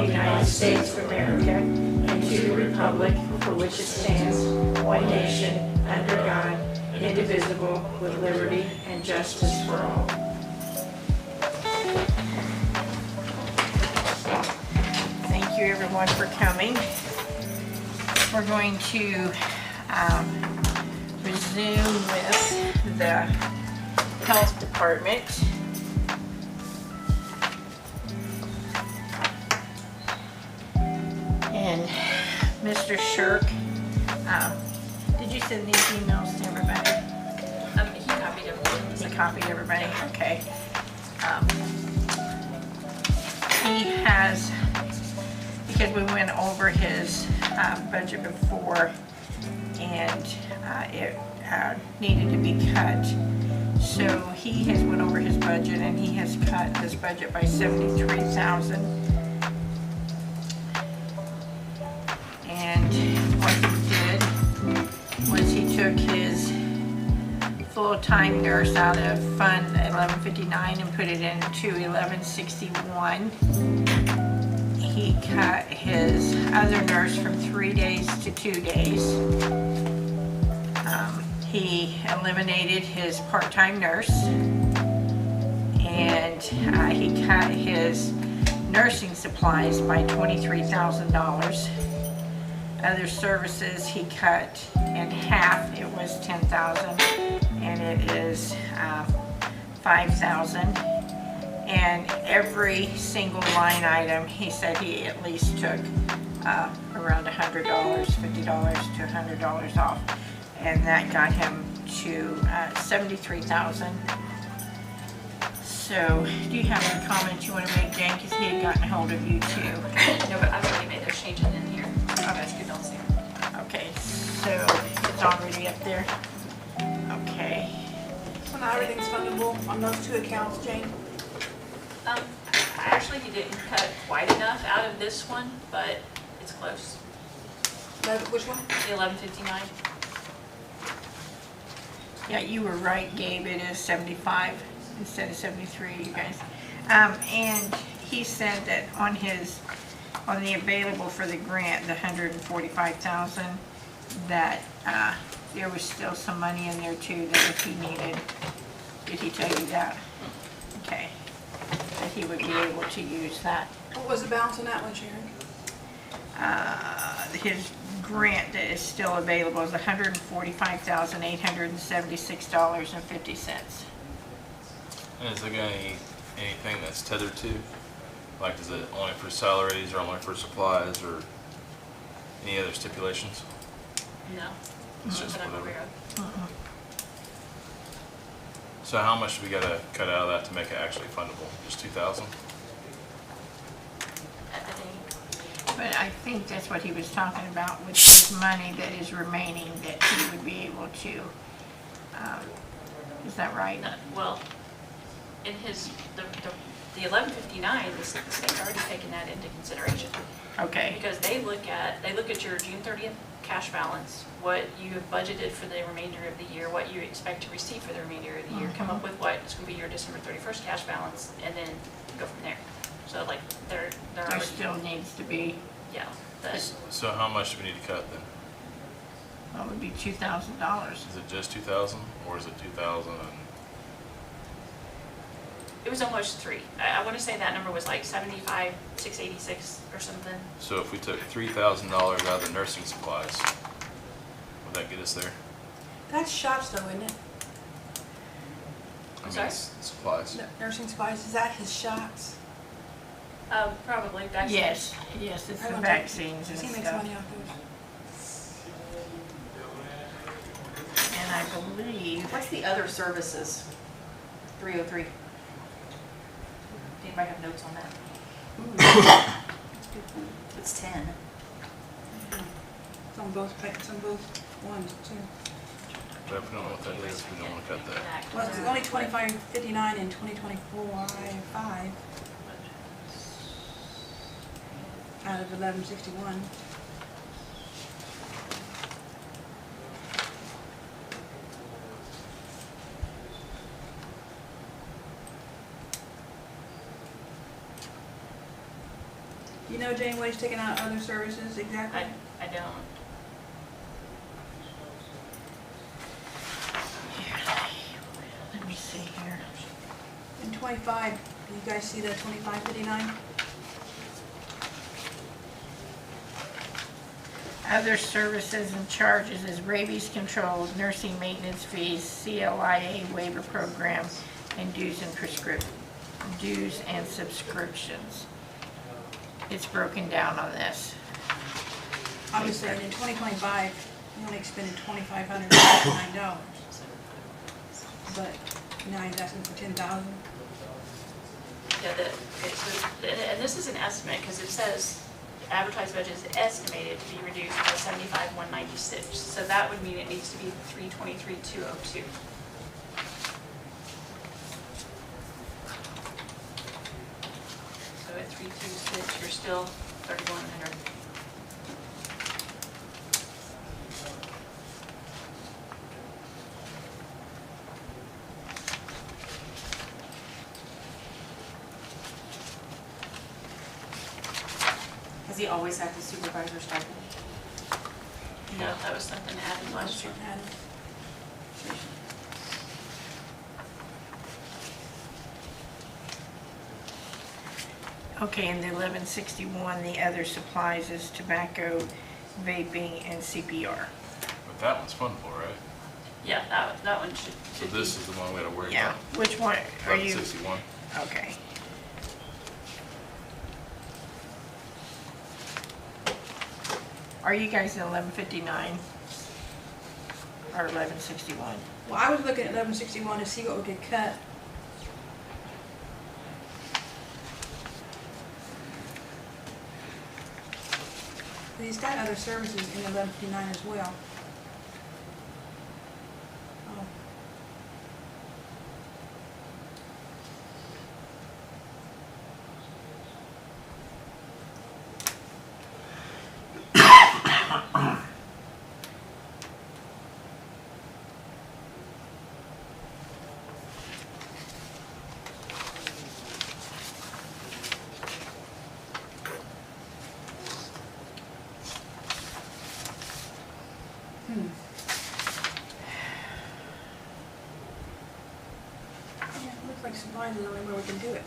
United States of America and to the republic for which it stands, one nation, under God, indivisible, with liberty and justice for all. Thank you, everyone, for coming. We're going to resume with the health department. And Mr. Shirk, did you send these emails to everybody? He copied everybody. He copied everybody, okay. He has, because we went over his budget before and it needed to be cut. So he has went over his budget and he has cut his budget by $73,000. And what he did was he took his full-time nurse out of Fund 1159 and put it into 1161. He cut his other nurse from 3 days to 2 days. He eliminated his part-time nurse, and he cut his nursing supplies by $23,000. Other services he cut in half. It was $10,000, and it is $5,000. And every single line item, he said he at least took around $100, $50 to $100 off, and that got him to $73,000. So, do you have any comments you want to make, Jane? Because he had gotten a hold of you too. No, but I've already made those changes in here. You guys could don't see them. Okay, so it's already up there. Okay. So now everything's fundable on those two accounts, Jane? Actually, he didn't cut quite enough out of this one, but it's close. Which one? The 1159. Yeah, you were right, Gabe. It is 75 instead of 73, you guys. And he said that on the available for the grant, the $145,000, that there was still some money in there too that if he needed. Did he tell you that? Okay. That he would be able to use that. What was the balance on that one, Sharon? His grant that is still available is $145,876.50. And is there anything that's tethered to? Like, is it only for salaries or only for supplies or any other stipulations? No. It's just that I'm whatever. aware of. So how much do we gotta cut out of that to make it actually fundable? Just 2,000? I think. But I think that's what he was talking about with his money that is remaining that he would be able to, is that right? No, well, in his, the 1159, the state's already taken that into consideration. Okay, Because they look at your June 30th cash balance, what you have budgeted for the remainder of the year, what you expect to receive for the remainder of the year, come up with what is going to be your December 31st cash balance, and then go from there. So like they're there already, still needs to be, yeah. So how much do we need to cut then? what would be $2,000? Is it just 2,000 or is it 2,000 and It was almost 3. I want to say that number was like 75,686 or something. so if we took $3,000 out of the nursing supplies, would that get us there? That's shots though, isn't it? I mean, Sorry? it's supplies. Nursing supplies, is that his shots? Probably vaccines. Yes, yes, it's the Everyone vaccines and He makes stuff. money off those. And I believe, What's the other services? 303. Anybody have notes on that? It's 10. It's on both ones too. But if we don't know what that is, we don't want to cut that. Well, it's only 2559 and 2024 5 out of 1161. You know, Jane, what he's taking out other services exactly? I don't. Let me see here. In 25, do you guys see the 2559? Other services and charges is rabies control, nursing maintenance fees, CLIA waiver program, and dues and subscriptions. It's broken down on this. I'm just saying, in 2025, you only expended $2,559. But now he's asking for 10,000. Yeah, okay, so, and this is an estimate, because it says advertised budget is estimated to be reduced by 75,196. So that would mean it needs to be 323,202. So at 326, you're still 3,100. Has he always had the supervisor stipend? No, that was something added last year. Okay, and the 1161, the other supplies is tobacco, vaping, and CPR. But that one's fundable, right? Yeah, that one should So be. this is the one we gotta worry Yeah, about. which one are you? 1161. Okay. Are you guys in 1159 or 1161? Well, I was looking at 1161 to see what we could cut. But he's got other services in 1159 as well. Oh. Yeah, it looks like supplies is the only way we can do it.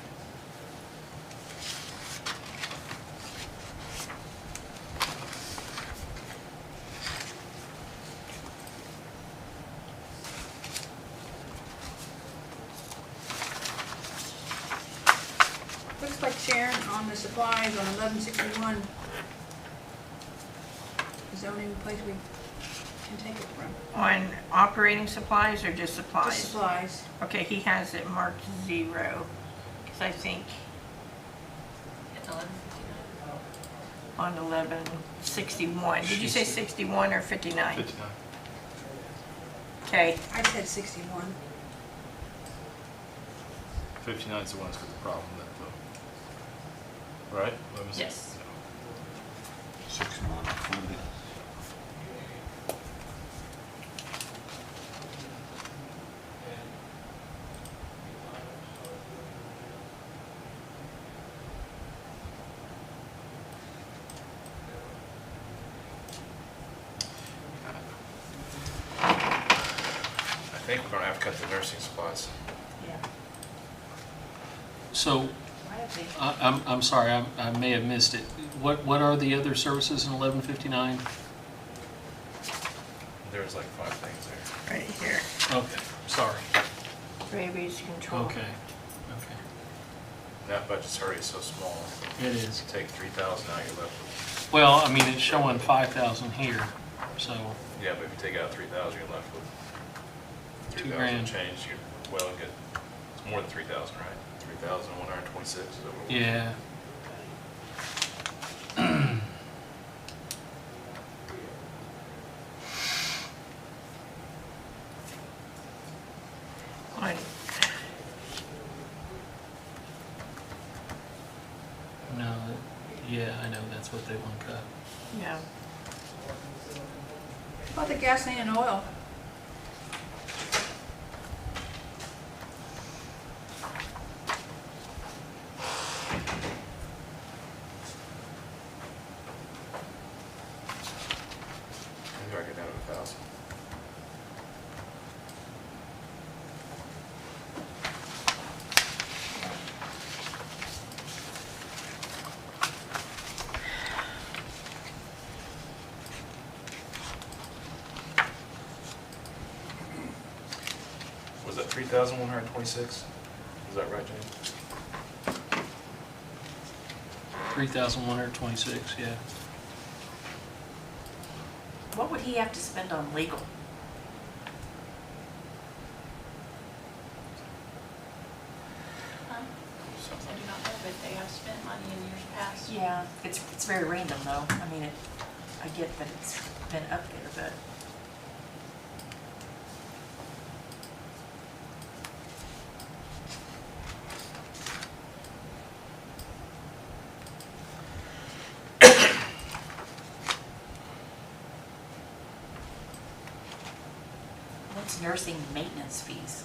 Looks like Sharon on the supplies on 1161 is the only place we can take it from. On operating supplies or just supplies? Just supplies. Okay, he has it marked 0, because I think It's 1159. on 1161. Did you say 61 or 59? 59. Okay, I said 61. 59 is the one that's got the problem with that though. Right? Let me see. Yes. 61 funded. I think we're gonna have to cut the nursing supplies. Yeah. So, Why have they? I'm sorry, I may have missed it. What are the other services in 1159? There's like 5 things there. right here. Okay, sorry. Rabies control. Okay. That budget's already so small. It is. Take 3,000 out, you're left with. Well, I mean, it's showing 5,000 here, so, Yeah, but if you take out 3,000, you're left with 3,000 $2,000. change. Well, get, it's more than 3,000, right? 3,126 is what we're. yeah. On, No, yeah, I know, that's what they want to cut. yeah. How about the gasoline and oil? $3,126? Is that right, James? 3,126, yeah. What would he have to spend on legal? I do not know, but they have spent money in years past. Yeah, it's very random though. I mean, I get that it's been up there, but. What's nursing maintenance fees?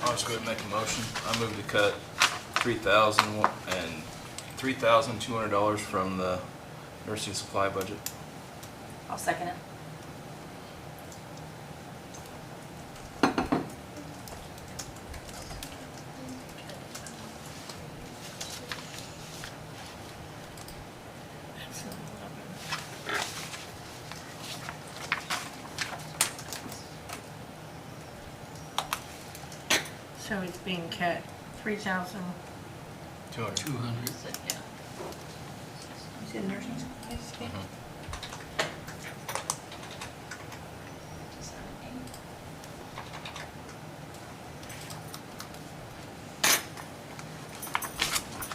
I'll just go ahead and make a motion. I move to cut $3,200 from the nursing supply budget. I'll second it. So it's being cut 3,000. 200. 200. So, yeah. You said nursing supplies? Mhm.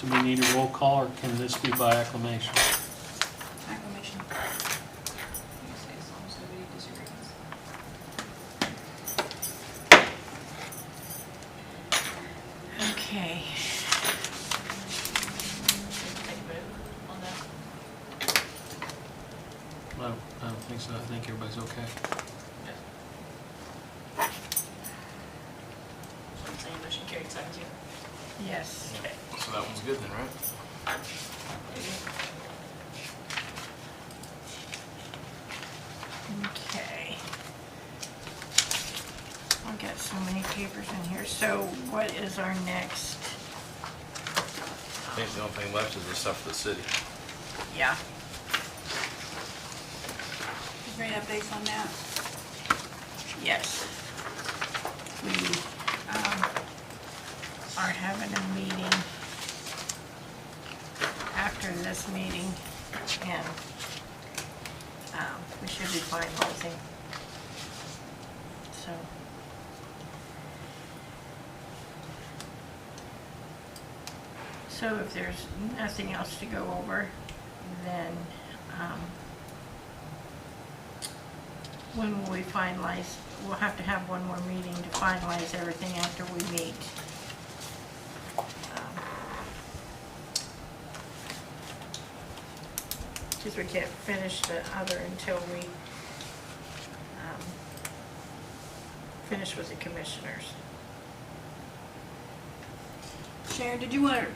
Do we need a roll call, or can this be by acclamation? Acclamation. You say as long as nobody disagrees. Okay. Take a vote on that. I don't think so. I think everybody's okay. So I'm saying motion carried 7-0. Yes. So that one's good then, right? Okay. I've got so many papers in here. So what is our next? I think the only thing left is the stuff for the city. Yeah. Is there any updates on that? Yes. We are having a meeting after this meeting, and we should be finalizing. So if there's nothing else to go over, then when will we finalize? We'll have to have one more meeting to finalize everything after we meet. Because we can't finish the other until we finish with the commissioners. Sharon, did you want to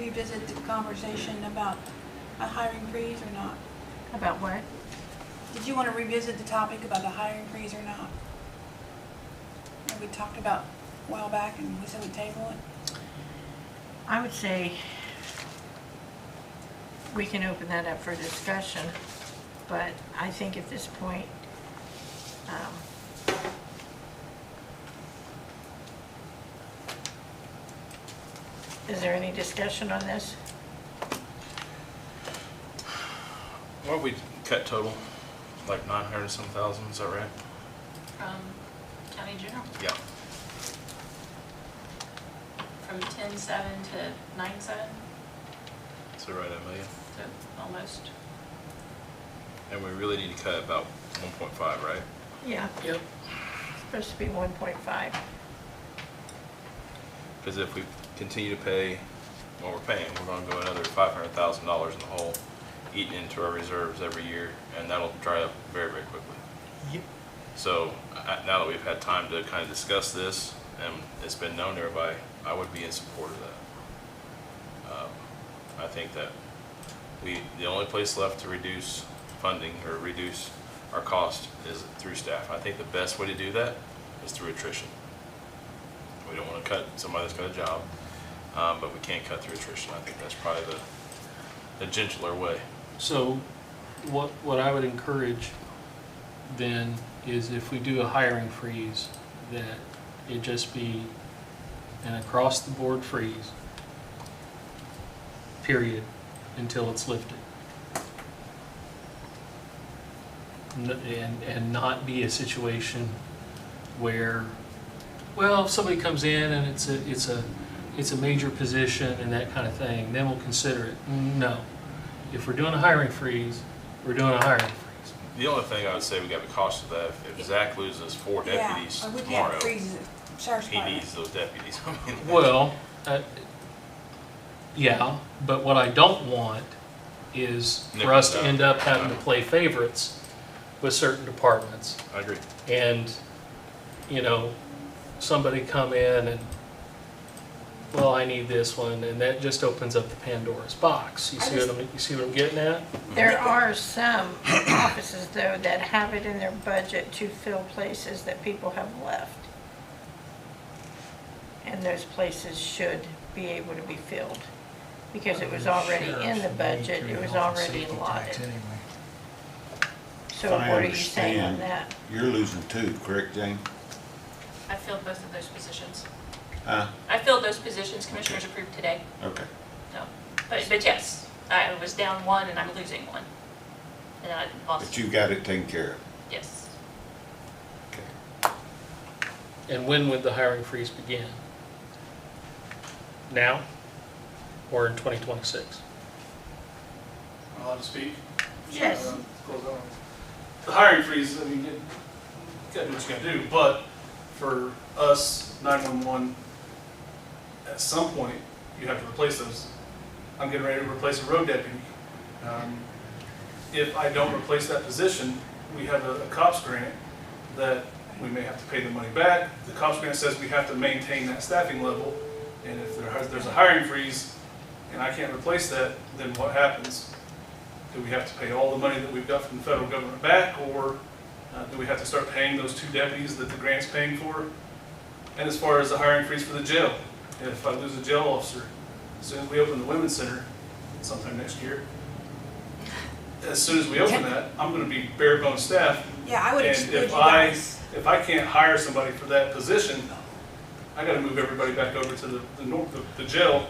revisit the conversation about a hiring freeze or not? About what? Did you want to revisit the topic about the hiring freeze or not? That we talked about a while back and we said we'd table it? I would say we can open that up for discussion, but I think at this point, is there any discussion on this? What we cut total? Like 900 some thousand, is that right? From county general, Yeah. from 10.7 to 9.7, So right at million. so almost. And we really need to cut about 1.5, right? Yeah. Yep. Supposed to be 1.5. Because if we continue to pay what we're paying, we're gonna go another $500,000 in the hole eaten into our reserves every year, and that'll dry up very, very quickly. Yep. So now that we've had time to kind of discuss this, and it's been known to everybody, I would be in support of that. I think that the only place left to reduce funding or reduce our cost is through staff. I think the best way to do that is through attrition. We don't want to cut somebody that's got a job, but we can't cut through attrition. I think that's probably the gentler way. So what I would encourage then is if we do a hiring freeze, that it just be an across-the-board freeze, period, until it's lifted. And not be a situation where, well, if somebody comes in and it's a major position and that kind of thing, then we'll consider it. No. If we're doing a hiring freeze, we're doing a hiring freeze. The only thing I would say we got to be cautious of that, if Zach loses 4 deputies Yeah, we tomorrow, can't freeze it. Sheriff's he Department. needs those deputies. I mean, Well, yeah, but what I don't want is for us to end up having to play favorites with certain departments. I agree. And, you know, somebody come in and, well, I need this one, and that just opens up the Pandora's box. You see what I'm getting at? There are some offices, though, that have it in their budget to fill places that people have left. And those places should be able to be filled, because it was already in the budget, it was already allotted. So If I what are you saying on understand, that? You're losing 2, correct, Jane? I filled both of those positions. Huh? I filled those positions commissioners approved today. Okay. No, but yes, I was down 1 and I'm losing 1. And I lost, But you got it taken care of. yes. Okay. And when would the hiring freeze begin? Now or in 2026? Allowed to speak? Yes. Close on. The hiring freeze, I mean, you gotta do what you gotta do, but for us, 911, at some point, you have to replace those. I'm getting ready to replace a road deputy. If I don't replace that position, we have a cops grant that we may have to pay the money back. The cops grant says we have to maintain that staffing level, and if there's a hiring freeze and I can't replace that, then what happens? Do we have to pay all the money that we've got from the federal government back, or do we have to start paying those 2 deputies that the grant's paying for? And as far as the hiring freeze for the jail, if I lose a jail officer, as soon as we open the women's center sometime next year, as soon as we open that, I'm gonna be bare bones staff. Yeah, I would And exclude you if I, guys. if I can't hire somebody for that position, I gotta move everybody back over to the jail,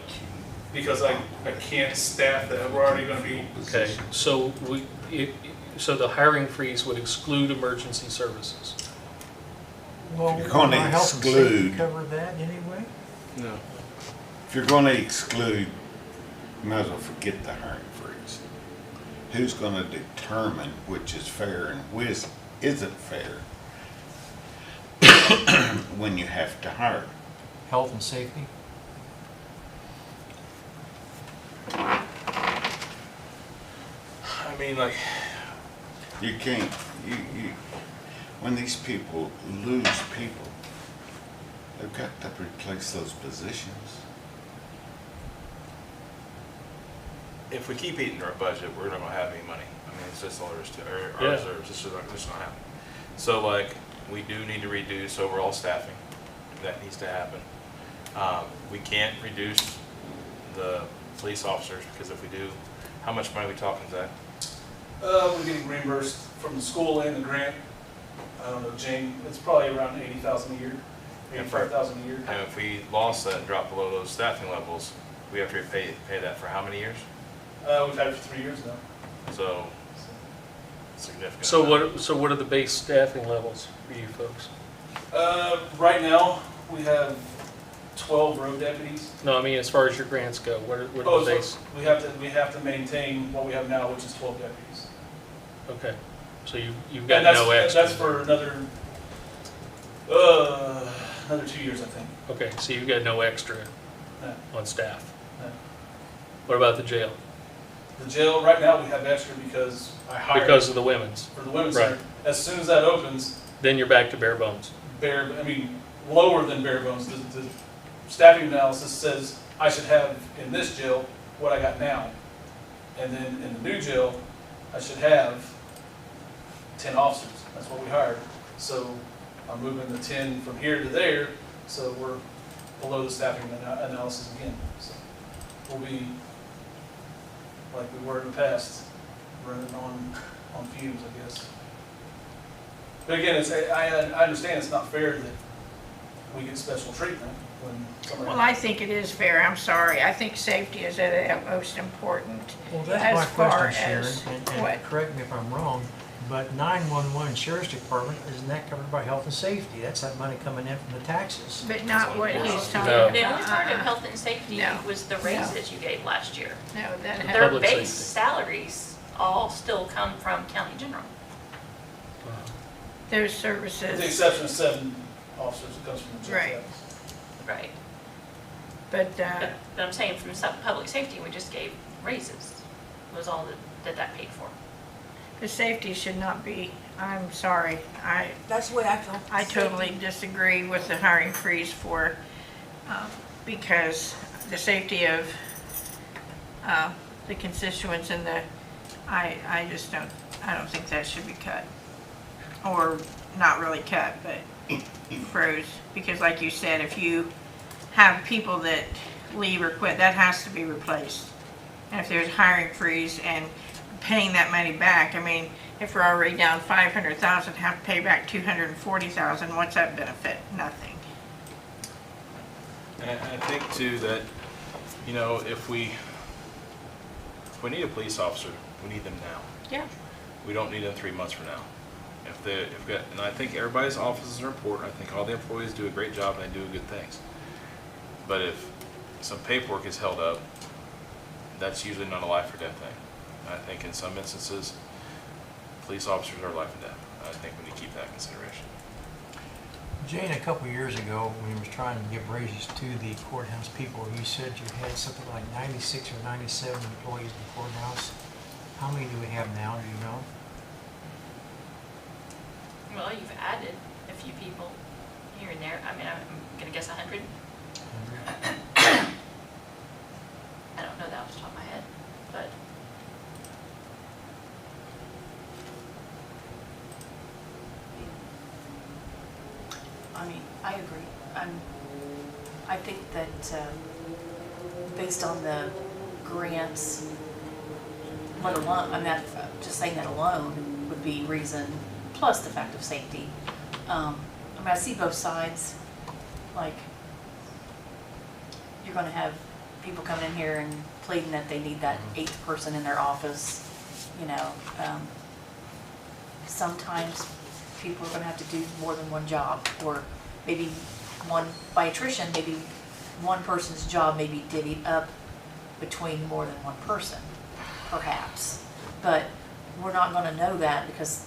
because I can't staff that. We're already gonna be, Okay, so so the hiring freeze would exclude emergency services. Well, You're gonna my health and exclude- safety cover that anyway? No. If you're going to exclude, you might as well forget the hiring freeze. Who's going to determine which is fair and which isn't fair when you have to hire? Health and safety? I mean, like, You can't, when these people lose people, they've got to replace those positions. if we keep eating our budget, we're not gonna have any money. I mean, it's just all there is to, our Yeah. reserves, it's just not happen. So like, we do need to reduce overall staffing. That needs to happen. We can't reduce the police officers, because if we do, how much money are we talking, Zach? we're getting reimbursed from the school and the grant. I don't know, Jane, it's probably around 80,000 a year, 85,000 a year. And if we lost that and dropped below those staffing levels, we have to pay that for how many years? We've had it for 3 years now. So, significant. So amount. what are the base staffing levels for you folks? Right now, we have 12 road deputies. No, I mean, as far as your grants go, what are Oh, the so base? we have to maintain what we have now, which is 12 deputies. Okay, so you've got And that's, no extra. that's for another 2 years, I think. Okay, so you've got no extra No. on staff. No. What about the jail? The jail, right now, we have extra because I hired Because of the women's. for the women's Right. center. As soon as that opens, Then you're back to bare bones. lower than bare bones. The staffing analysis says I should have in this jail what I got now. And then in the new jail, I should have 10 officers. That's what we hired. So I'm moving the 10 from here to there, so we're below the staffing analysis again. So we'll be like we were in the past, running on fumes, I guess. But again, I understand it's not fair that we get special treatment when somebody. Well, I think it is fair, I'm sorry. I think safety is at the utmost important. Well, that's As my far question, Sharon, as and what? correct me if I'm wrong, but 911 Sheriff's Department, isn't that covered by health and safety? That's that money coming in from the taxes. But not what he's talking No. about. The only part of health and safety No. was the raises you gave last year. No, that has, Their Public base safety. salaries all still come from county general. those With the services, exception of 7 officers, it comes from the jail. Right. Right. but, But I'm saying from public safety, we just gave raises, was all that paid for. the safety should not be, I'm sorry. That's the way I feel. I totally disagree with the hiring freeze for, because the safety of the constituents and I just don't, I don't think that should be cut. Or not really cut, but froze. Because like you said, if you have people that leave or quit, that has to be replaced. And if there's hiring freeze and paying that money back, I mean, if we're already down 500,000, have to pay back 240,000, what's that benefit? Nothing. And I think too that, you know, if we need a police officer, we need them now. Yeah. We don't need them 3 months from now. And I think everybody's offices are important. I think all the employees do a great job and they do good things. But if some paperwork is held up, that's usually not a life or death thing. I think in some instances, police officers are life and death. I think we need to keep that in consideration. Jane, a couple of years ago, when you was trying to give raises to the courthouse people, you said you had something like 96 or 97 employees in the courthouse. How many do we have now, do you know? Well, you've added a few people here and there. I mean, I'm gonna guess 100. I don't know that off the top of my head, but I mean, I agree. I think that based on the grants, let alone, just saying that alone would be reason, plus the fact of safety. I see both sides. Like, you're gonna have people coming in here and pleading that they need that 8th person in their office, you know. Sometimes people are gonna have to do more than one job, or maybe by attrition, maybe one person's job may be divvied up between more than one person, perhaps. But we're not gonna know that because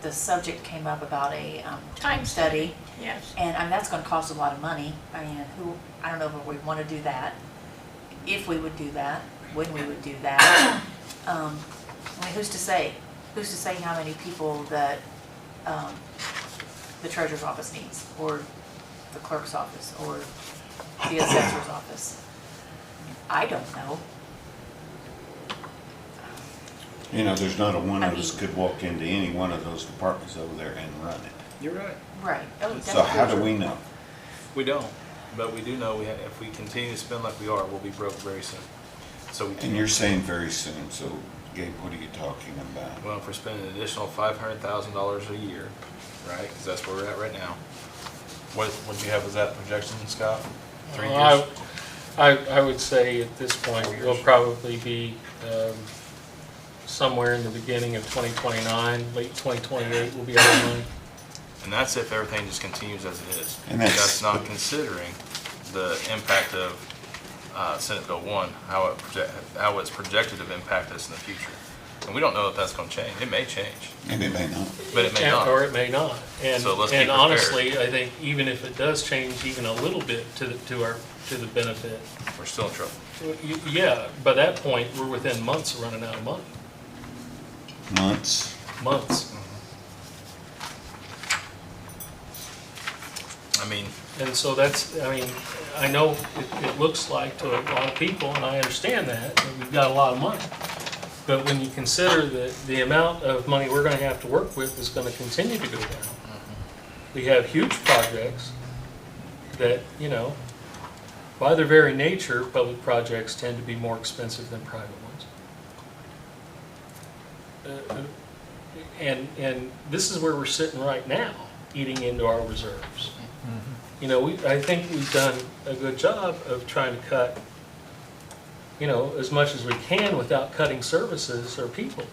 the subject came up about a time study. Yes. And that's gonna cost a lot of money. I mean, I don't know if we wanna do that, if we would do that, when we would do that. I mean, who's to say? Who's to say how many people that the treasurer's office needs, or the clerk's office, or the assessor's office? I don't know. You know, there's not a one of us could walk into any one of those departments over there and run it. You're right. Right. Oh, that's So how do true. we know? We don't, but we do know if we continue to spend like we are, we'll be broke very soon. So we And you're saying very soon, so Gabe, what are you talking about? well, if we're spending an additional $500,000 a year, right? Because that's where we're at right now. What do you have as that projection, Scott? 3 years? I would say at this point, 4 years. we'll probably be somewhere in the beginning of 2029, late 2028 will be our money. And that's if everything just continues as it is. And that's not considering the impact of Senate Bill 1, how it's projected to impact us in the future. And we don't know if that's gonna change. It may change, And it may not. but it may And- not. Or it may not. And, So let's be and prepared. honestly, I think even if it does change even a little bit to the benefit, We're still in trouble. yeah, by that point, we're within months of running out of money. Months. Months. I mean, And so that's, I mean, I know it looks like to a lot of people, and I understand that we've got a lot of money. But when you consider that the amount of money we're gonna have to work with is gonna continue to go down. We have huge projects that, you know, by their very nature, public projects tend to be more expensive than private ones. And this is where we're sitting right now, eating into our reserves. You know, I think we've done a good job of trying to cut, you know, as much as we can without cutting services or people.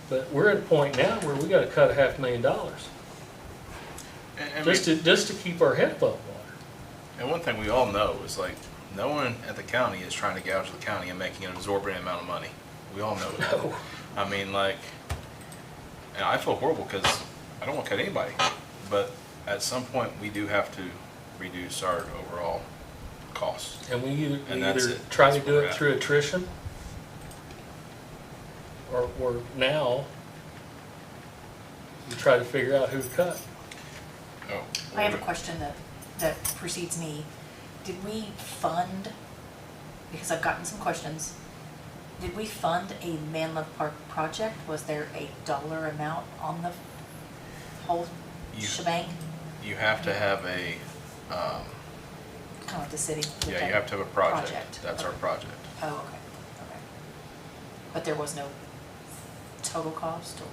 But we're at a point now where we gotta cut $500,000 just to keep our head above water. and one thing we all know is like, no one at the county is trying to gouge the county and making an exorbitant amount of money. We all know that. No. I mean, like, and I feel horrible because I don't want to cut anybody, but at some point we do have to reduce our overall costs. And we And that's either it. try to That's do where we're it at. through attrition, or now, we try to figure out who to cut. Oh, I have a question that precedes me. Did we fund, because I've gotten some questions, did we fund a Man Love Park project? Was there a dollar amount on the whole You- shebang? You have to have a, Kind of like the city? with yeah, that you have to have a project. project. That's our Okay. project. Oh, okay, okay. But there was no total cost or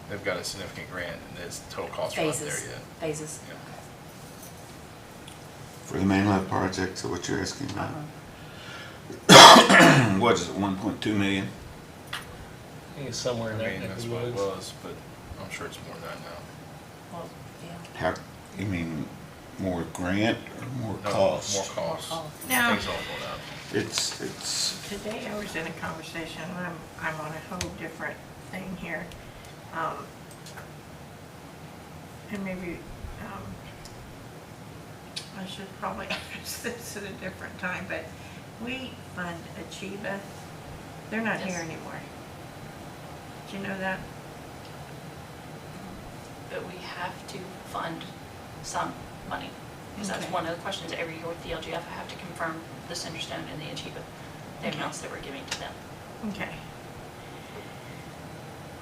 They've got a significant grant and its total costs are not there phases? yet. Phases? Yeah. Okay. For the Man Love project, so what you're asking about? Uh-huh. What is it, 1.2 million? I think it's somewhere I in that mean, neck that's of what the it woods. was, but I'm sure it's more than that now. Well, yeah. How, you mean more grant or more No, cost? More costs. Oh. Now, Things all going up. It's, today I was in a conversation, and I'm on a whole different thing here. And maybe, I should probably address this at a different time, but we fund Achieva. They're not here Yes. anymore. Do you know that? But we have to fund some money. Because that's Okay. one of the questions every year with the LGF, I have to confirm the Centerstone and the Achieva, the Okay. amounts that we're giving to them. Okay.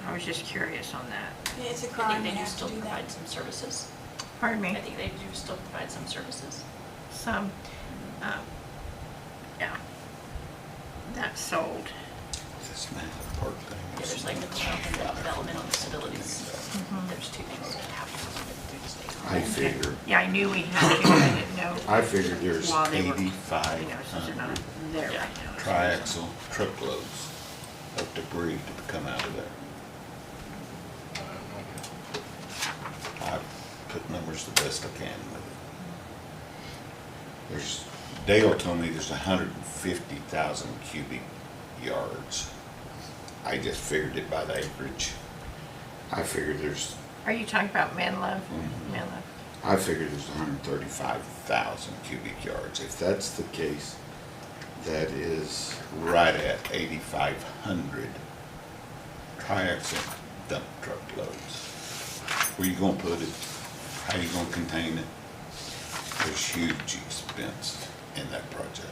I was just curious on that. It's a I crime think to they do have still to do that. provide some services. Pardon I me? think they do still provide some services. Some, yeah. That's sold. this Man Love Park thing. Yeah, there's like mental health and developmental disabilities. There's two things that have to be through the state. I figure, Yeah, I knew we had to, I didn't know. I figured there's While they were, 8,500 you know, since they're not there right now. triaxle truckloads of debris to come out of there. I put numbers the best I can with it. There's, Dale told me there's 150,000 cubic yards. I just figured it by the acreage. I figured there's, Are you talking about Man Love? Mhm. Man Love. I figured there's 135,000 cubic yards. If that's the case, that is right at 8,500 triaxle dump truck loads. Where you gonna put it? How you gonna contain it? There's huge expense in that project.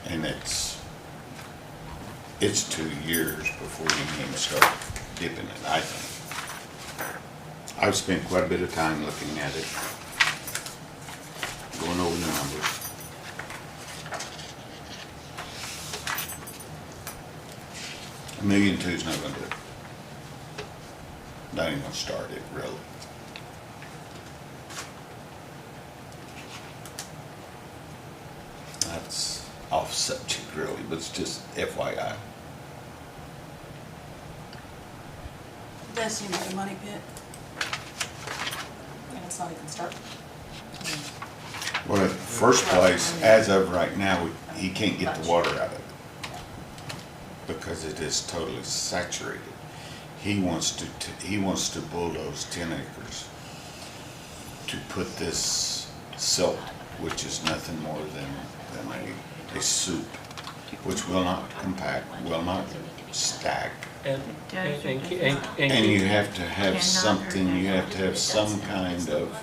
And it's 2 years before you can even start dipping it, I think. I've spent quite a bit of time looking at it, going over the numbers. $1.2 million is not gonna do it. Not even gonna start it, really. That's off subject, really, but it's just FYI. It does seem like a money pit. And it's not even started. Well, in the first place, as of right now, he can't get the water out of it. because it is totally saturated. He wants to bulldoze 10 acres to put this silt, which is nothing more than a soup, which will not compact, will not stack. And, It does, and, it and, does and, And you keep- have to have something, you have to have some kind of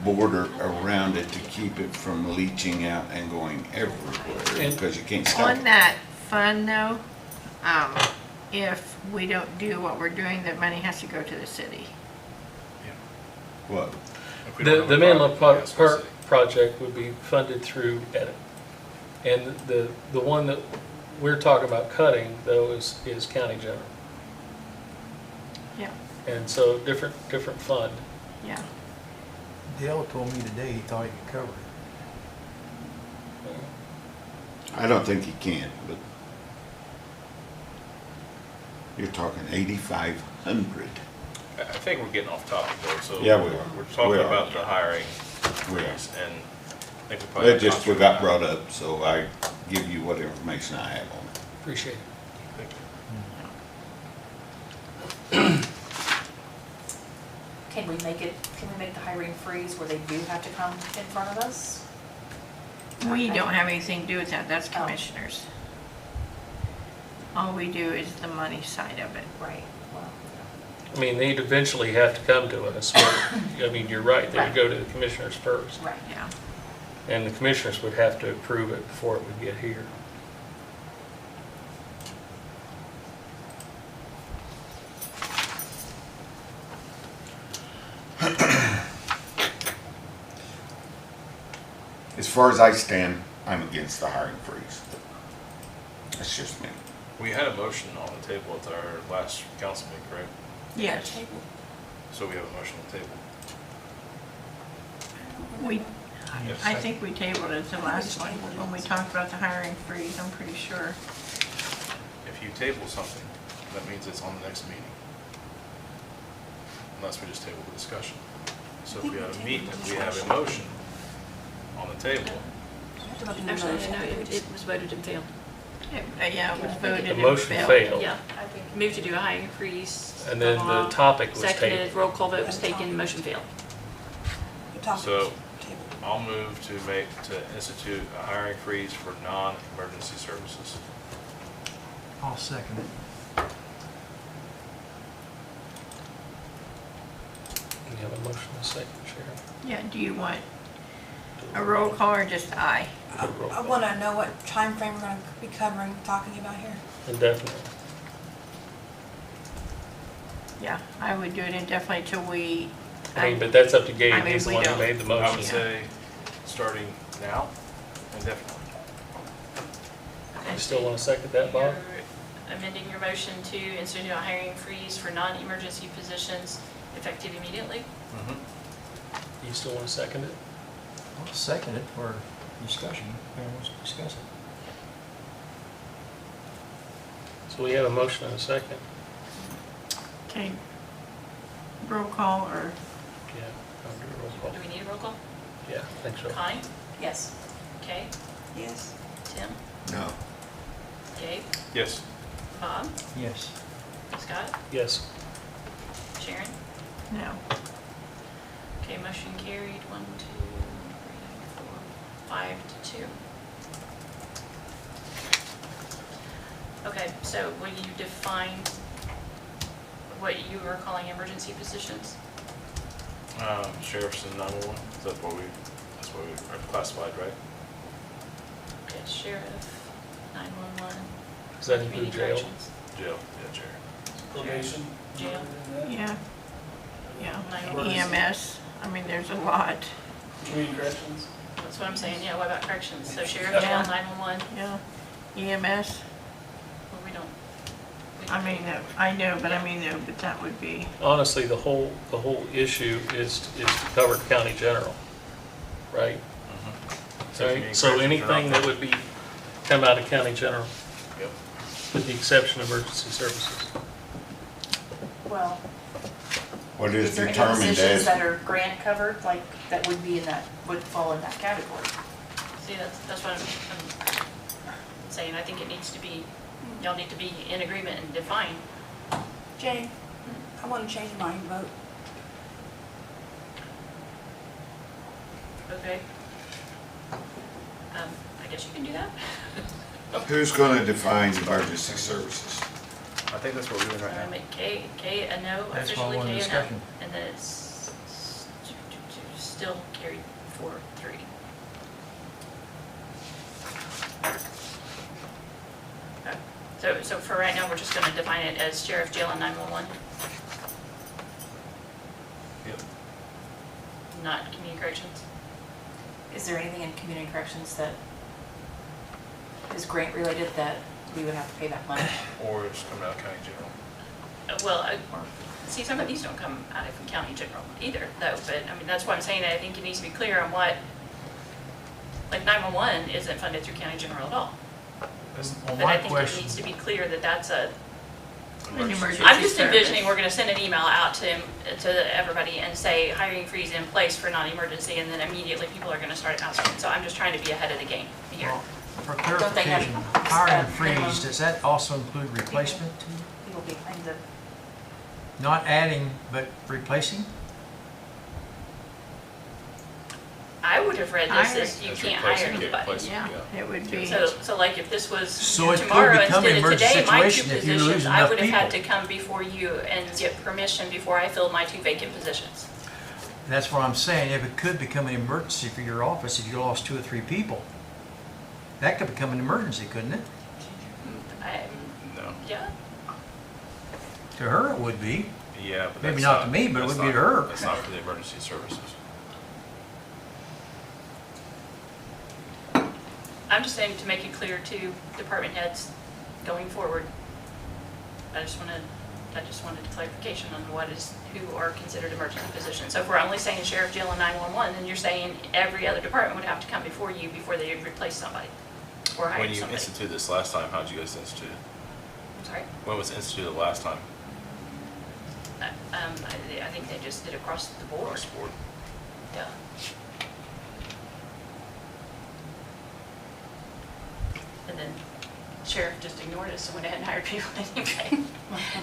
border around it to keep it from leaching out and going everywhere, And- because you can't stop. On that fund though, if we don't do what we're doing, the money has to go to the city. What? If we don't the have a Manla product, yes, we'll Park see. project would be funded through edit. And the one that we're talking about cutting though is county general. Yeah, And so different fund. yeah. Dale told me today he thought he could cover it. I don't think he can, but you're talking 8,500. I think we're getting off topic though, so. Yeah, we are. We're talking We are. about the hiring We are. freeze, and I think we probably. It just got brought up, so I give you what information I have on it. Appreciate it. Can we make the hiring freeze where they do have to come in front of us? We don't have anything to do with that, that's Oh. commissioners. All we do is the money side of it. Right, well, I mean, they'd eventually have to come to us, but, I mean, you're right, they would Right. go to the commissioners first. right. Yeah. And the commissioners would have to approve it before it would get here. As far as I stand, I'm against the hiring freeze. That's just me. We had a motion on the table at our last council meeting, correct? Yes, So we have a motion on the table. we, Yes. I think we tabled it at the last one, when we talked about the hiring freeze, I'm pretty sure. If you table something, that means it's on the next meeting. Unless we just table the discussion. So if we have a meeting, if we have a motion on the table, Actually, no, it was voted and failed. Yeah, it was voted The and motion failed. failed. Yeah, moved to do a hiring freeze. And then the topic was Seconded, tabled. roll call vote was taken, motion failed. The topic So- is tabled. I'll move to institute a hiring freeze for non-emergency services. I'll second it. You have a motion and a second, Sharon. Yeah, do you want a roll call or just aye? I want to know what time frame we're going to be covering, talking about here. Indefinitely. Yeah, I would do it indefinitely till we. I mean, but that's up to Gabe, I mean, he's the we one who don't- made the I motion. would say, starting now, indefinitely. You still want to second that, Bob? You're amending your motion to institute a hiring freeze for non-emergency positions effective immediately. You still want to second it? I'll second it for discussion. Anyone wants to discuss it? So we have a motion and a second. Okay. Roll call or, Yeah, I'll do a roll call. Do we need a roll call? Yeah, I think so. Connie? Yes. Kay? Yes. Tim? No. Gabe? Yes. Bob? Yes. Scott? Yes. Sharon? no. Okay, motion carried, 1, 2, 3, 4, 5 to 2. Okay, so will you define what you were calling emergency positions? Sheriff's and 911, that's what we are classified, right? Yes, sheriff, 911. Does that include community jail? corrections, Jail, yeah, Jared. Probation. Jail, Yeah. Yeah. 911. EMS, I mean, there's a lot. Community corrections. That's what I'm saying, yeah, what about corrections? So sheriff, Yeah. jail, 911, Yeah. EMS, well, we don't. I mean, I know, but I mean, but that would be, Honestly, the whole issue is to cover county general, right? So if you Right? need So corrections or anything not- that would be, come out of county general, Yep. with the exception of emergency services. Well, What is is there any determined positions as, that are grant covered, like, that would be in that, would fall in that category? See, that's what I'm saying, I think it needs to be y'all need to be in agreement and define. Jane, I want to change my vote. Okay. I guess you can do that. Who's gonna define emergency services? I think that's what we're doing right now. Make K a no, That's why I officially wanted K a no. discussion. And then it's still carried 4-3. Okay. So for right now, we're just gonna define it as sheriff, jail, and 911, Yep. not community corrections. Is there anything in community corrections that is grant related that we would have to pay back money? Or just come out of county general. Well, see, some of these don't come out of county general either, though, but, I mean, that's why I'm saying that I think it needs to be clear on what, like 911 isn't funded through county general at all. Well, But I my think it question, needs to be clear that that's a, emergency I'm just service. envisioning, we're gonna send an email out to everybody and say hiring freeze in place for non-emergency, and then immediately people are gonna start asking. So I'm just trying to be ahead of the game here. well, for Don't they have, clarification, hiring minimum? freeze, does that also include replacement? People behind the, Not adding, but replacing? I would have read this as you That's can't replacing, hire can't anybody. replace. Yeah, it would be. So like if this was So it could tomorrow become an instead of emergency today, my two situation if you lose positions, I enough would have had to people. come before you and get permission before I filled my 2 vacant positions. That's what I'm saying, if it could become an emergency for your office if you lost 2 or 3 people. That could become an emergency, couldn't it? No. Yeah, To her it would be. Yeah, but Maybe that's not to me, but it that's would be to not- her. That's not for the emergency services. I'm just saying to make it clear to department heads going forward. I just wanted clarification on who are considered emergency positions. So if we're only saying sheriff, jail, and 911, then you're saying every other department would have to come before you before they replace somebody or hire When you somebody. instituted this last time, how'd you guys institute it? I'm sorry. When was it instituted last time? I think they just did across the board. Board. Yeah. And then sheriff just ignored us and went ahead and hired people anyway.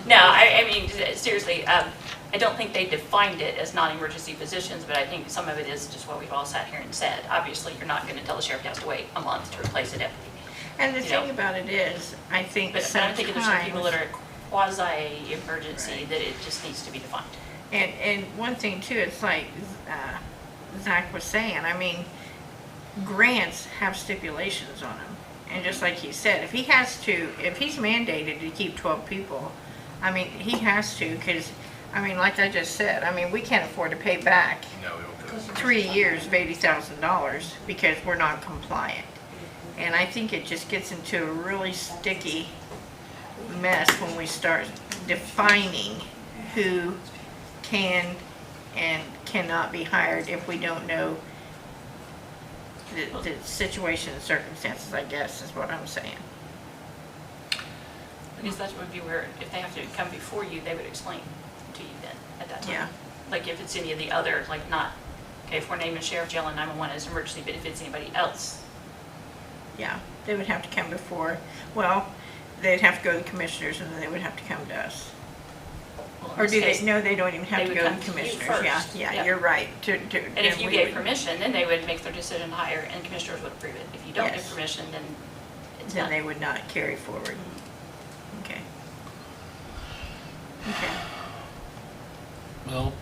No, I mean, seriously, I don't think they defined it as non-emergency positions, but I think some of it is just what we've all sat here and said. Obviously, you're not gonna tell the sheriff he has to wait a month to replace a deputy. And the you know. thing about it is, I think But I'm thinking there's some people that sometimes, are quasi-emergency, Right. that it just needs to be defined. and one thing too, it's like Zach was saying, I mean, grants have stipulations on them. And just like he said, if he's mandated to keep 12 people, I mean, he has to, because, I mean, like I just said, I mean, we can't afford to pay back No, we won't do it. 3 years of $80,000 because we're not compliant. And I think it just gets into a really sticky mess when we start defining who can and cannot be hired if we don't know the situation and circumstances, I guess, is what I'm saying. I guess that would be where, if they have to come before you, they would explain to you then, at that time. Yeah. Like if it's any of the other, like not, okay, if we're naming sheriff, jail, and 911 as emergency, but if it's anybody else, Yeah, they would have to come before, well, they'd have to go to the commissioners and then they would have to come to us. well, in Or this do they, case, no, they don't even have they to would go to come the to you commissioners. Yeah, first. yeah, Yeah. you're right. And if you gave permission, then they would make their decision to hire, and commissioners would approve it. If you don't give Yes. permission, then it's Then not. they would not carry forward. Okay. Okay. Well,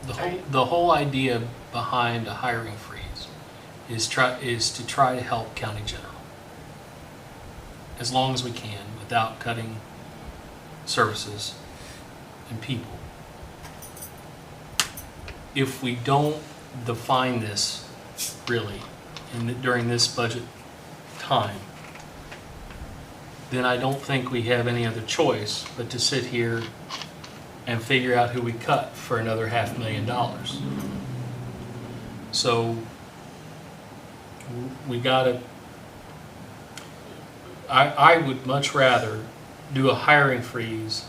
the whole idea behind a hiring freeze is to try to help county general as long as we can without cutting services and people. If we don't define this really during this budget time, then I don't think we have any other choice but to sit here and figure out who we cut for another $500,000. So we gotta, I would much rather do a hiring freeze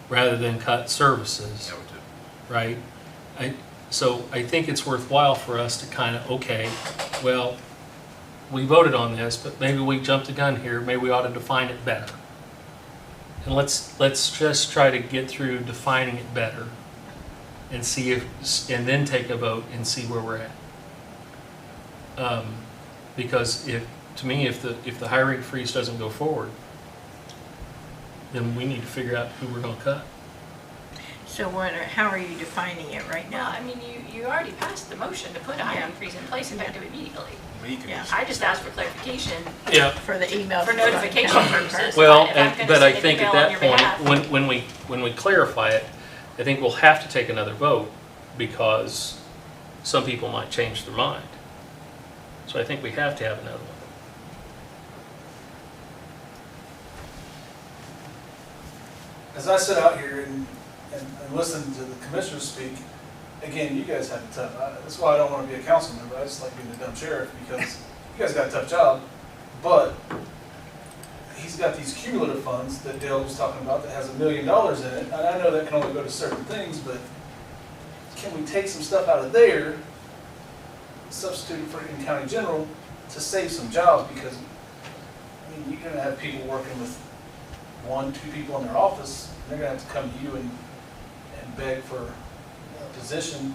rather than cut services, Yeah, we do. right? So I think it's worthwhile for us to kind of, okay, well, we voted on this, but maybe we jumped the gun here, maybe we ought to define it better. And let's just try to get through defining it better and see and then take a vote and see where we're at. Because to me, if the hiring freeze doesn't go forward, then we need to figure out who we're gonna cut. So how are you defining it right Well, now? I mean, you already passed the motion to put a hiring Yeah. freeze in place effective immediately. We can Yeah. just- I just asked for clarification Yeah. For the email. for notification purposes. Well, If I'm gonna but I send an think at email on that your point, behalf- when we clarify it, I think we'll have to take another vote because some people might change their mind. So I think we have to have another one. As I sit out here and listen to the commissioners speak, again, you guys have a tough, that's why I don't want to be a council member, I just like being a dumb sheriff, because you guys got a tough job, but he's got these cumulative funds that Dale was talking about that has $1 million in it, and I know that can only go to certain things, but can we take some stuff out of there, substitute it for in county general, to save some jobs, because, I mean, you're gonna have people working with 1, 2 people in their office, and they're gonna have to come to you and beg for a position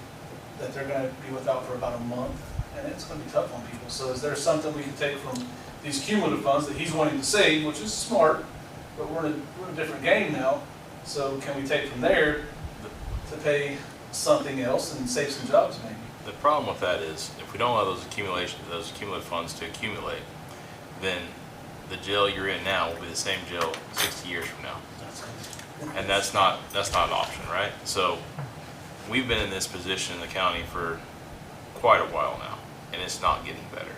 that they're gonna be without for about a month, and it's gonna be tough on people. So is there something we can take from these cumulative funds that he's wanting to save, which is smart, but we're in a different game now, so can we take from there to pay something else and save some jobs maybe? The problem with that is, if we don't allow those cumulative funds to accumulate, then the jail you're in now will be the same jail 60 years from now. And that's not an option, right? So we've been in this position in the county for quite a while now, and it's not getting better.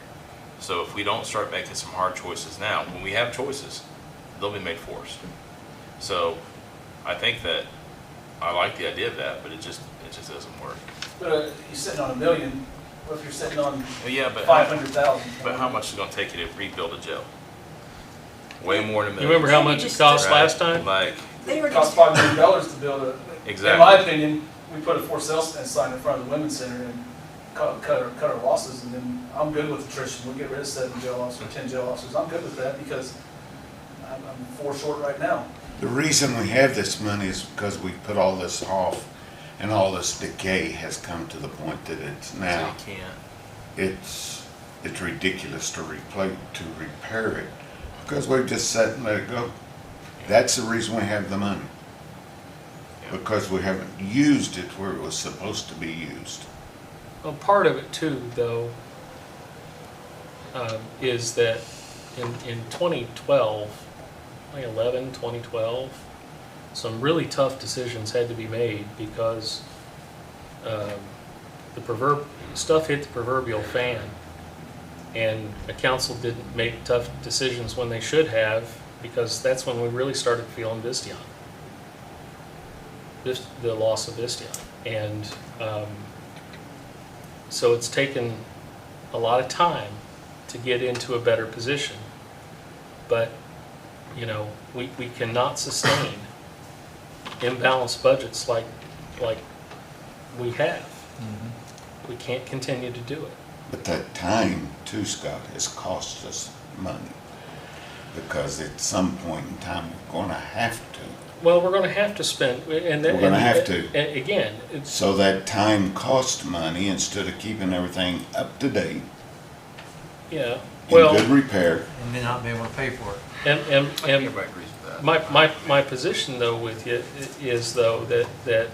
So if we don't start making some hard choices now, when we have choices, they'll be made for us. So I think that I like the idea of that, but it just doesn't work. But you're sitting on $1 million, what if you're sitting on Well, yeah, but 500,000? But how much is it gonna take you to rebuild a jail? Way more than $1 You million. remember how much it cost Right? last time? Like, They were It costs just, $5 million to build a, exactly. in my opinion, we put a for sale sign in front of the women's center and cut our losses, and then I'm good with attrition. We'll get rid of 7 jail officers, 10 jail officers. I'm good with that because I'm 4 short right now. The reason we have this money is because we put all this off, and all this decay has come to the point that it's So now, you can't. it's ridiculous to repair it, because we've just sat and let it go. That's the reason we have the money, Yeah. because we haven't used it where it was supposed to be used. Well, part of it too, though, is that in 2012, 2012, some really tough decisions had to be made because stuff hit the proverbial fan, and the council didn't make tough decisions when they should have, because that's when we really started feeling Vistion, the loss of Vistion, and so it's taken a lot of time to get into a better position, but we cannot sustain imbalanced budgets like we have. We can't continue to do it. But that time too, Scott, has cost us money, because at some point in time, we're gonna have to. Well, we're going to have to spend, and then We're gonna have to. Again, it's So that time cost money instead of keeping everything up to date, yeah. in Well, good repair. and then not be able to pay for it. and I think everybody agrees with that. my position though with you is though that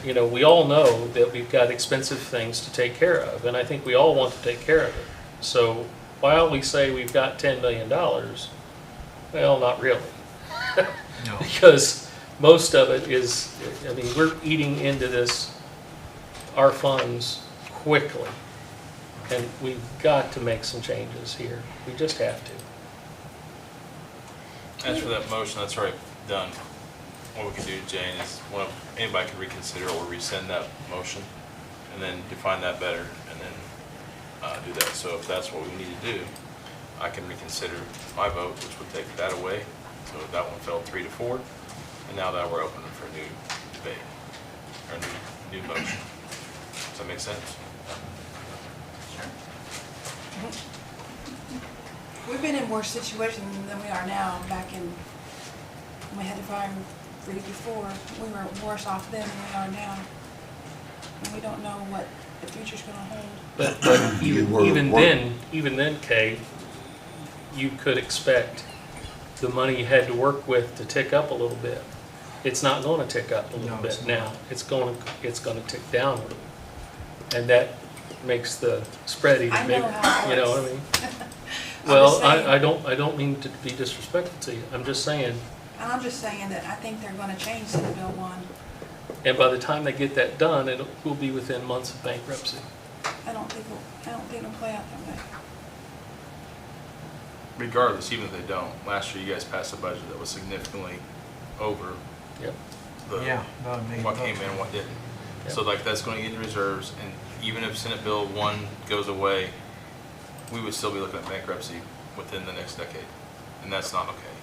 we all know that we've got expensive things to take care of, and I think we all want to take care of it. So while we say we've got $10 million, well, not really. No. Because most of it is, we're eating into our funds quickly. And we've got to make some changes here. We just have to. As for that motion, that's already done. What we can do, Jane, is anybody can reconsider or rescind that motion and then define that better and then do that. So if that's what we need to do, I can reconsider my vote, which would take that away. So that one fell 3-4, and now that we're open for a new debate, or a new motion. Does that make sense? we've been in worse situations than we are now back in the fire freeze before, we were worse off then than we are now. And we don't know what the future's gonna hold. But You were even then, Kay, you could expect the money you had to work with to tick up a little bit. It's not gonna tick up a little No, bit it's now. It's gonna tick down a little. And that makes the spread even I know bigger. how it You know what I works. mean? I'm Well, just saying- I don't mean to be disrespectful to you. I'm just saying, And I'm just saying that I think they're gonna change Senate Bill 1. and by the time they get that done, it will be within months of bankruptcy. I don't think it'll play out that way. Regardless, even if they don't, last year you guys passed a budget that was significantly over Yep. the, Yeah, about $1 million. what came in and what didn't. Yep. So like that's going to get in reserves, and even if Senate Bill 1 goes away, we would still be looking at bankruptcy within the next decade, and that's not okay.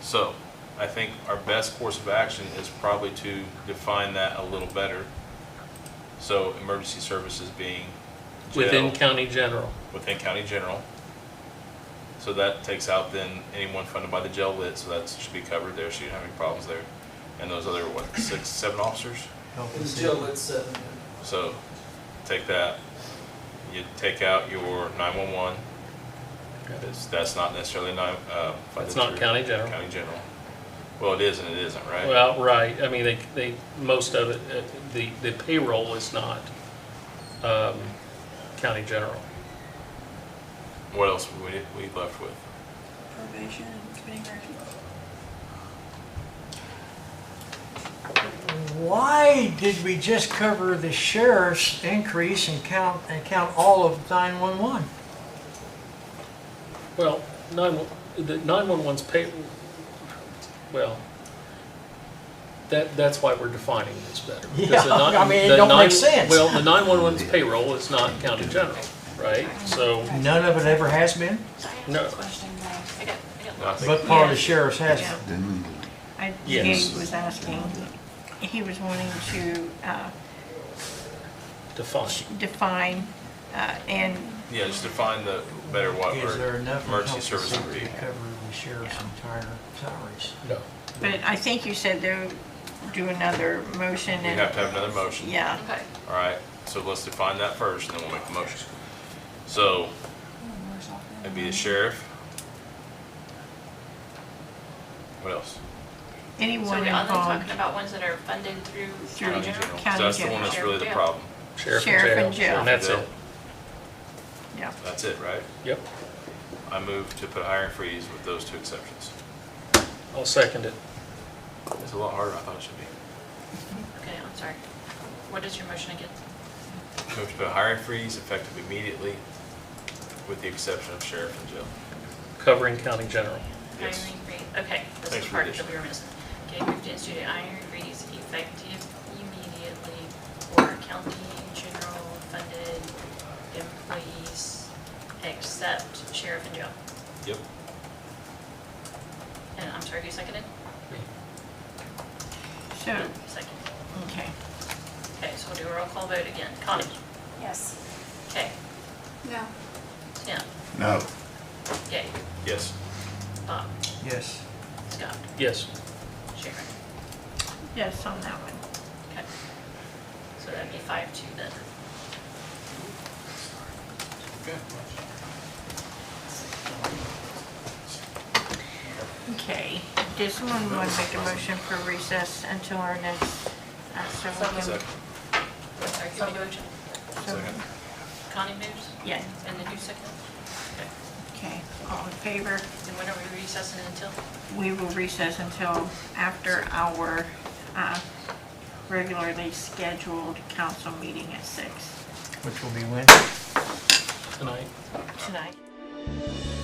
So I think our best course of action is probably to define that a little better. So emergency services being Within jail, county general. within county general. So that takes out then anyone funded by the jail lit, so that should be covered there, so you don't have any problems there. And those other, what, 6, 7 officers? Health In and the jail, safety. it's 7. So take that, you take out your 911. That's not necessarily It's not county general. County general. Well, it is and it isn't, right? Well, right, I mean, they, most of it, the payroll is not, county general. What else we left with? Probation and committing corrections. Why did we just cover the sheriff's increase and count all of 911? Well, the 911's pay, well, that's why we're defining this better. Because Yeah, the nine- I mean, it the don't make nine- sense. Well, the 911's payroll is not county general, right? So, None of it ever has been, no, Question now. I got Nothing. but part of the Yes. sheriff's has Yeah. been. Then Yes. Gabe was asking, he was wanting to define. define and Yeah, just define the better what Is there enough in emergency health and services would safety be. to cover the sheriff's entire salaries? No. But I think you said they'll do another motion We and. have to have another motion. Yeah, Okay. All right, so let's define that first, and then we'll make the motion. So We're worse off then. it'd be the sheriff. What else? So anyone we're only involved, talking about ones that are funded through county general? So County that's the one general. that's really the Sheriff, problem. Sheriff Sheriff and and jail. jail. And that's Jail. it. yeah. That's it, right? Yep. I move to put hiring freeze with those 2 exceptions. I'll second it. It's a lot harder than I thought it should be. Okay, I'm sorry. What is your motion again? Move to put hiring freeze effective immediately with the exception of sheriff and jail. Covering county general. Yes. Hiring freeze, okay, this Thanks is for part the that addition. we were missing. Okay, move to institute hiring freeze effective immediately for county general funded employees except sheriff and jail. Yep. And I'm sorry, who seconded? So, Second. okay. Okay, so we'll do a roll call vote again. Connie? Yes. Okay. No. Tim? no, Gabe? Yes. Bob? Yes. Scott? Yes. Sharon? Yes, on that one. Okay. So that'd be 5-2 then. Okay, does someone want to make a motion for recess until our next, so we can- Second. I'm sorry, can we do it? so- Second. Connie moves? Yeah, And then who seconded? Okay. okay, all in favor? Then when are we recessing until? We will recess until after our regularly scheduled council meeting at 6 Which will be when? Tonight. tonight.